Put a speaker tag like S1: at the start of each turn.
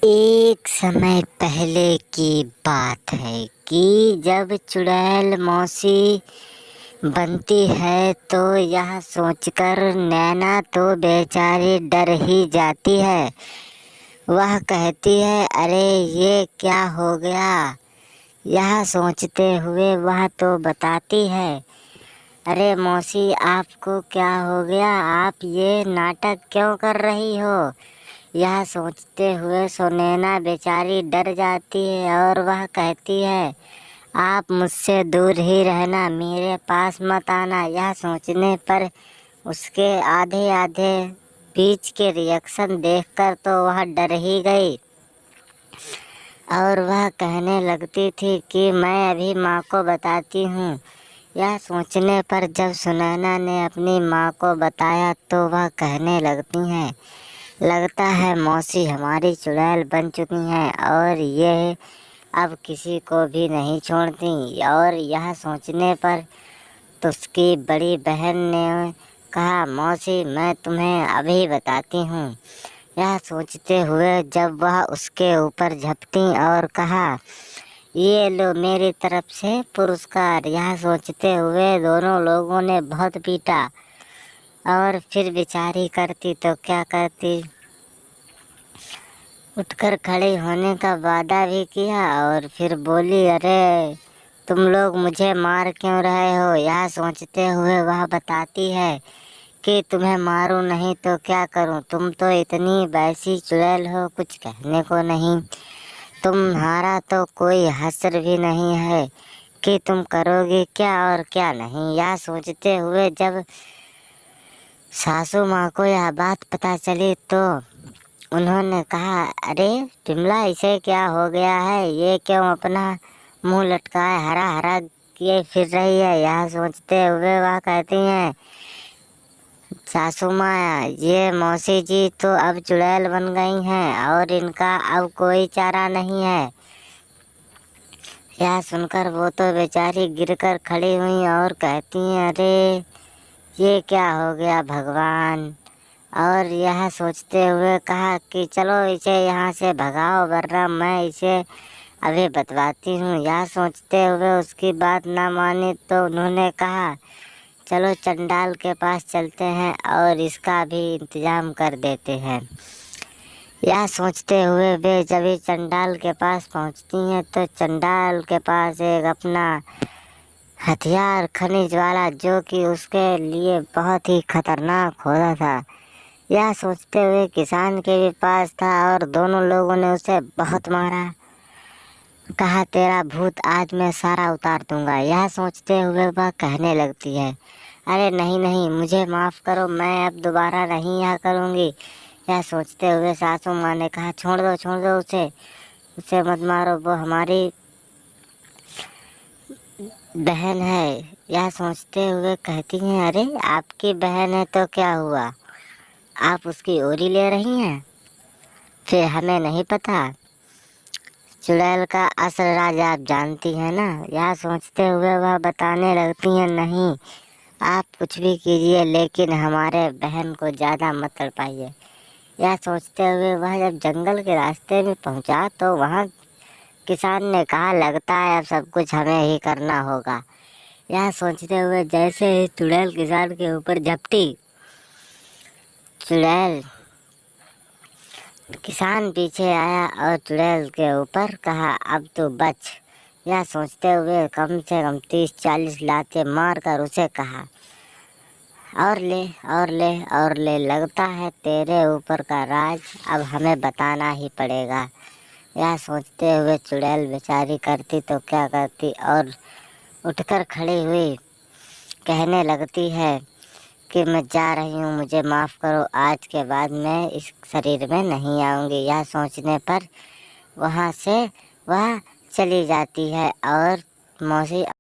S1: एक समय पहले की बात है कि जब चुड़ैल मौसी बनती है तो यह सोचकर नैना तो बेचारी डर ही जाती है। वह कहती है, अरे ये क्या हो गया। यह सोचते हुए वह तो बताती है, अरे मौसी आपको क्या हो गया, आप ये नाटक क्यों कर रही हो। यह सोचते हुए नैना बेचारी डर जाती है और वह कहती है, आप मुझसे दूर ही रहना, मेरे पास मत आना। यह सोचने पर उसके आधे आधे बीच के रिएक्शन देखकर तो वह डर ही गई और वह कहने लगती थी कि मैं अभी माँ को बताती हूँ। यह सोचने पर जब सुनैना ने अपनी माँ को बताया तो वह कहने लगती हैं, लगता है मौसी हमारी चुड़ैल बन चुकी हैं और ये अब किसी को भी नहीं छोड़ती। और यह सोचने पर तो उसकी बड़ी बहन ने कहा, मौसी मैं तुम्हें अभी बताती हूँ। यह सोचते हुए जब वह उसके ऊपर झपटी और कहा, ये लो मेरी तरफ से पुरस्कार। यह सोचते हुए दोनों लोगों ने बहुत पीटा और फिर बेचारी करती तो क्या करती, उठकर खड़ी होने का वादा भी किया और फिर बोली, अरे तुम लोग मुझे मार क्यों रहे हो। यह सोचते हुए वह बताती है कि तुम्हें मारूं नहीं तो क्या करूं, तुम तो इतनी वैसी चुड़ैल हो कुछ कहने को नहीं। तुम्हारा तो कोई हसर भी नहीं है कि तुम करोगे क्या और क्या नहीं। यह सोचते हुए जब सासू माँ को यह बात पता चली तो उन्होंने कहा, अरे बिमला इसे क्या हो गया है, ये क्यों अपना मुंह लटकाए हरा हरा किए फिर रही है। यह सोचते हुए वह कहती हैं, सासू माँ ये मौसी जी तो अब चुड़ैल बन गई हैं और इनका अब कोई चारा नहीं है। यह सुनकर वो तो बेचारी गिरकर खड़ी हुई और कहती हैं, अरे ये क्या हो गया भगवान। और यह सोचते हुए कहा कि चलो इसे यहाँ से भगाओ वरना मैं इसे अभी बतवाती हूँ। यह सोचते हुए उसकी बात ना मानी तो उन्होंने कहा, चलो चंडाल के पास चलते हैं और इसका भी इंतजाम कर देते हैं। यह सोचते हुए वे जब ही चंडाल के पास पहुँचती हैं तो चंडाल के पास एक अपना हथियार खनिज वाला जो कि उसके लिए बहुत ही खतरनाक होता था। यह सोचते हुए किसान के भी पास था और दोनों लोगों ने उसे बहुत मारा। कहा, तेरा भूत आज मैं सारा उतार दूंगा। यह सोचते हुए वह कहने लगती है, अरे नहीं नहीं मुझे माफ़ करो, मैं अब दोबारा नहीं यह करूँगी। यह सोचते हुए सासू माँ ने कहा, छोड़ दो उसे मत मारो, वो हमारी बहन है। यह सोचते हुए कहती हैं, अरे आपकी बहन है तो क्या हुआ, आप उसकी ओरी ले रही हैं, फिर हमें नहीं पता। चुड़ैल का असल राज आप जानती हैं ना। यह सोचते हुए वह बताने लगती हैं, नहीं आप कुछ भी कीजिए लेकिन हमारे बहन को ज़्यादा मत तड़पाइए। यह सोचते हुए वह जब जंगल के रास्ते में पहुंचा तो वहाँ किसान ने कहा, लगता है अब सब कुछ हमें ही करना होगा। यह सोचते हुए जैसे ही चुड़ैल किसान के ऊपर झपटी, चुड़ैल किसान पीछे आया और चुड़ैल के ऊपर कहा, अब तो बच। यह सोचते हुए कम से कम 30-40 लातें मार कर उसे कहा, और ले, लगता है तेरे ऊपर का राज अब हमें बताना ही पड़ेगा। यह सोचते हुए चुड़ैल बेचारी करती तो क्या करती और उठकर खड़ी हुई कहने लगती है कि मैं जा रही हूँ, मुझे माफ़ करो, आज के बाद मैं इस शरीर में नहीं आऊँगी। यह सोचने पर वहाँ से वह चली जाती है और मौसी